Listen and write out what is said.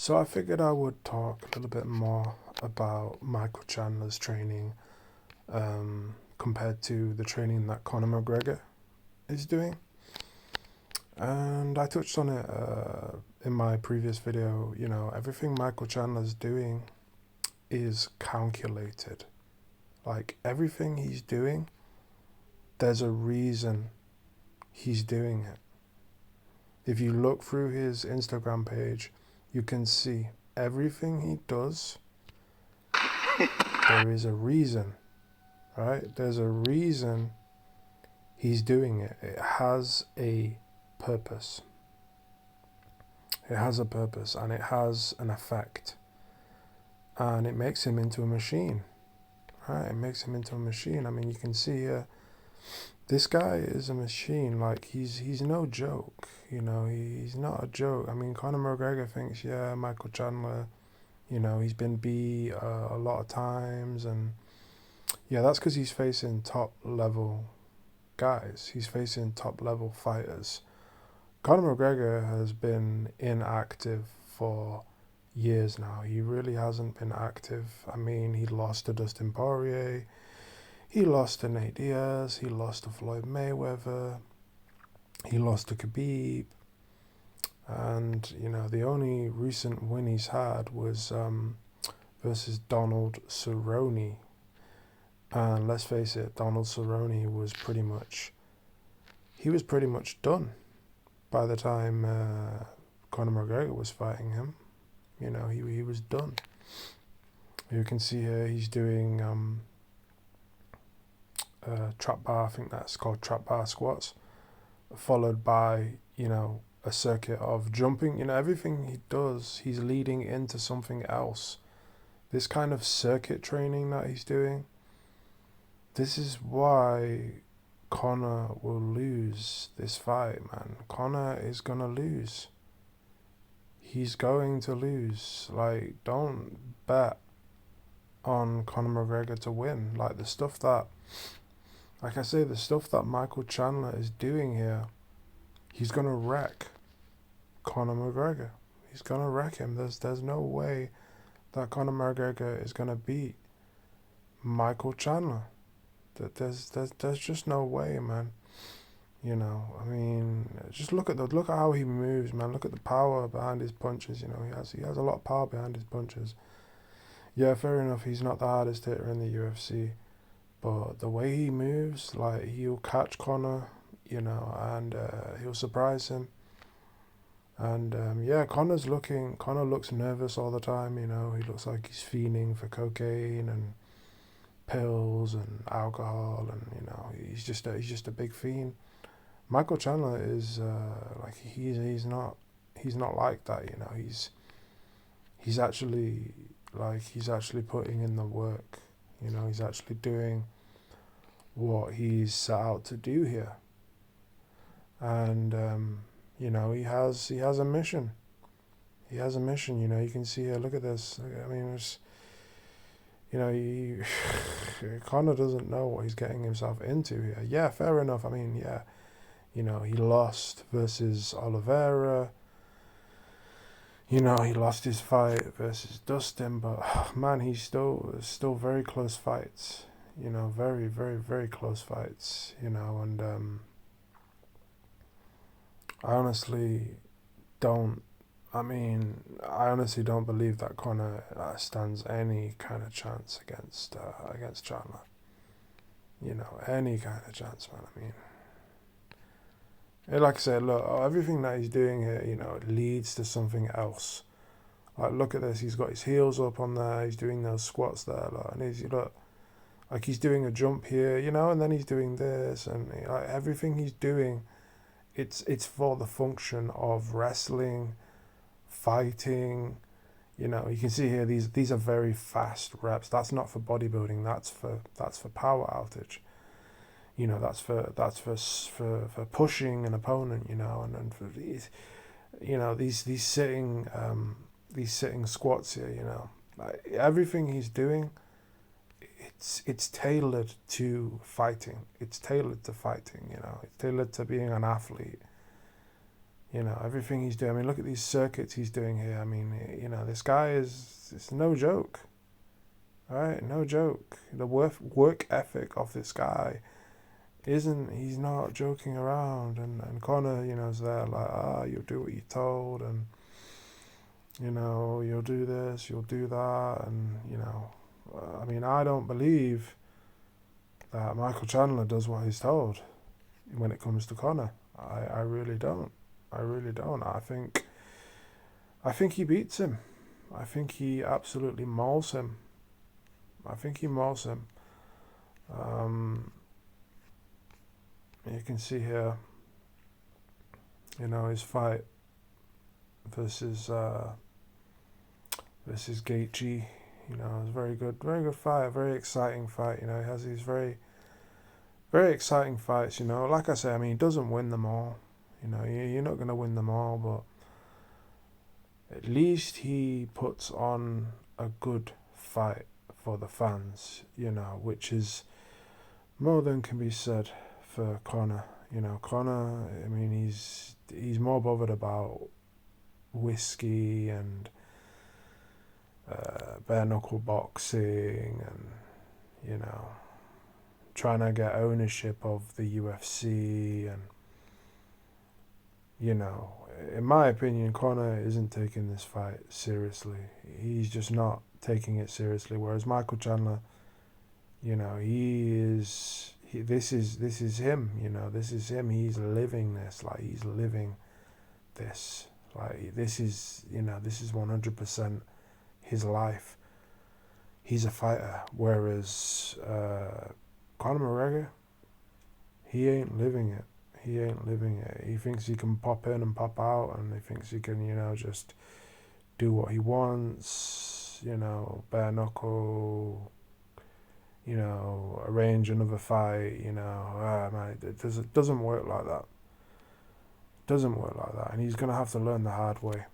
So I figured I would talk a little bit more about Michael Chandler's training compared to the training that Conor McGregor is doing. And I touched on it in my previous video. You know, everything Michael Chandler's doing is calculated. Like everything he's doing, there's a reason he's doing it. If you look through his Instagram page, you can see everything he does, there is a reason, right? There's a reason he's doing it. It has a purpose. It has a purpose and it has an effect. And it makes him into a machine, right? It makes him into a machine. I mean, you can see here, this guy is a machine. Like, he's no joke, you know, he's not a joke. I mean, Conor McGregor thinks, yeah, Michael Chandler, you know, he's been beat a lot of times. And yeah, that's because he's facing top level guys. He's facing top level fighters. Conor McGregor has been inactive for years now. He really hasn't been active. I mean, he lost to Dustin Poirier. He lost to Nate Diaz. He lost to Floyd Mayweather. He lost to Khabib. And, you know, the only recent win he's had was versus Donald Cerrone. And let's face it, Donald Cerrone was pretty much done by the time Conor McGregor was fighting him. You know, he was done. You can see here he's doing trap bar, I think that's called trap bar squats, followed by, you know, a circuit of jumping. You know, everything he does, he's leading into something else. This kind of circuit training that he's doing, this is why Conor will lose this fight, man. Conor is gonna lose. He's going to lose. Like, don't bet on Conor McGregor to win. Like, the stuff that Michael Chandler is doing here, he's gonna wreck Conor McGregor. He's gonna wreck him. There's no way that Conor McGregor is gonna beat Michael Chandler. There's just no way, man. You know, I mean, just look at how he moves, man. Look at the power behind his punches. You know, he has a lot of power behind his punches. Yeah, fair enough. He's not the hardest hitter in the UFC, but the way he moves, like, he'll catch Conor, you know, and he'll surprise him. And yeah, Conor looks nervous all the time. You know, he looks like he's fiending for cocaine and pills and alcohol, and you know, he's just a big fiend. Michael Chandler is like he's not like that. You know, he's actually putting in the work. You know, he's actually doing what he's set out to do here, and you know, he has a mission. He has a mission. You know, you can see here. Look at this. I mean, it's, you know, Conor doesn't know what he's getting himself into here. Yeah, fair enough. I mean, yeah, you know, he lost versus Oliveira. You know, he lost his fight versus Dustin, but man, he's still very close fights. You know, very, very, very close fights. You know, and I honestly don't. I honestly don't believe that Conor stands any kind of chance against Chandler. You know, any kind of chance, man. I mean, like I said, look, everything that he's doing here, you know, it leads to something else. Like, look at this. He's got his heels up on there. He's doing those squats there, like, and he's doing a jump here, you know, and then he's doing this, and like, everything he's doing, it's for the function of wrestling, fighting. You know, you can see here these are very fast reps. That's not for bodybuilding. That's for power outage. You know, that's for pushing an opponent. You know, and for these, you know, these sitting squats here. You know, like, everything he's doing, it's tailored to fighting. It's tailored to fighting. You know, it's tailored to being an athlete. You know, everything he's doing. I mean, look at these circuits he's doing here. I mean, you know, this guy is, it's no joke. All right, no joke. The work ethic of this guy he's not joking around. And Connor, you know, is there like, you'll do what you're told, and, you know, you'll do this, you'll do that. And, you know, I mean, I don't believe that Michael Chandler does what he's told when it comes to Connor. I really don't. I really don't. I think he beats him. I think he absolutely mauls him. I think he mauls him. You can see here, you know, his fight versus Gaethje. You know, it was very good fight, a very exciting fight. You know, he has these very exciting fights. You know, like I say, I mean, he doesn't win them all. You know, you're not gonna win them all, but at least he puts on a good fight for the fans. You know, which is more than can be said for Connor. You know, Connor, I mean, he's more bothered about whiskey and bare knuckle boxing, and, you know, trying to get ownership of the UFC. And, you know, in my opinion, Connor isn't taking this fight seriously. He's just not taking it seriously. Whereas Michael Chandler, you know, this is him. You know, this is him. He's living this. Like, he's living this. Like, this is, you know, this is 100% his life. He's a fighter. Whereas Conor McGregor, he ain't living it. He ain't living it. He thinks he can pop in and pop out, and he thinks he can, you know, just do what he wants, you know, bare knuckle, you know, arrange another fight, you know. Man, it doesn't work like that. It doesn't work like that. And he's going to have to learn the hard way.